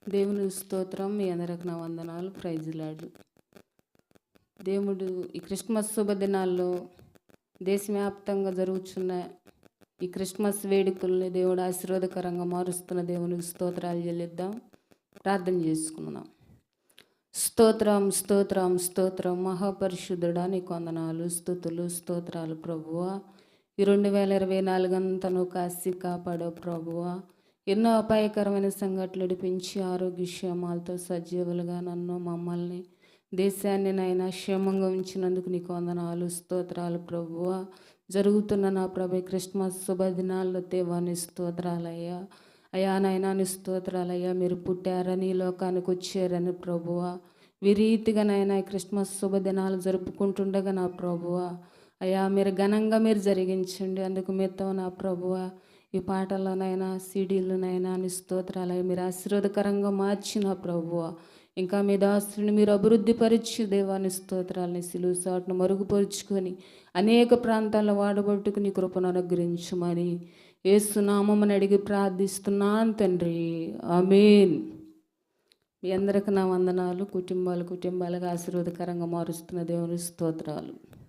దేవుని స్తోత్రం. మీ అందరికి నా వందనాలు. Praise Lord. దేవుడు ఈ క్రిస్మస్ శుభదినాల్లో దేశవ్యాప్తంగా జరుగుతున్న ఈ క్రిస్మస్ వేడుకల్ని దేవుడు ఆశీర్వాదకరంగా మారుస్తున్న దేవునికి స్తోత్రాలు చెల్లిద్దాం. ప్రార్థన చేసుకుందాం. స్తోత్రం స్తోత్రం స్తోత్రం మహాపరిశుద్ధుడా, నీకు వందనాలు, స్తుతులు, స్తోత్రాలు ప్రభువా. ఈ 2024 అంతను కాసి కాపాడో ప్రభువా. ఎన్నో అపాయకరమైన సంఘటనలు నడిపించి ఆరోగ్యక్షేమాలతో సజీవులుగా నన్ను మమ్మల్ని దేశాన్ని నైనా క్షేమంగా ఉంచినందుకు నీకు వందనాలు, స్తోత్రాలు ప్రభువా. జరుగుతున్న నా ప్రభు క్రిస్మస్ శుభదినాల్లో దేవాని స్తోత్రాలయ్యా. అయా నైనా నీ స్తోత్రాలయ్యా. మీరు పుట్టారని ఈ లోకానికి వచ్చారని ప్రభువా. ఈ రీతిగానైనా క్రిస్మస్ శుభదినాలు జరుపుకుంటుండగా నా ప్రభువా అయా మీరు ఘనంగా మీరు జరిగించండి. అందుకు మీతో నా ప్రభువా ఈ పాటల్లోనైనా సీడీలోనైనా నీ స్తోత్రాలయ్యా మీరు ఆశీర్వాదకరంగా మార్చిన ప్రభువా. ఇంకా మీ దాసుని మీరు అభివృద్ధి పరిచి దేవాని స్తోత్రాలని సిలువ సాటును మరుగుపరుచుకొని అనేక ప్రాంతాల్లో వాడబట్టుకు నీ కృపను అనుగ్రహించమని యేసు నామమున అడిగి ప్రార్థిస్తున్నాను తండ్రి. ఆమేన్. మీ అందరికి నా వందనాలు. కుటుంబాలుగా ఆశీర్వాదకరంగా మారుస్తున్న దేవుని స్తోత్రాలు.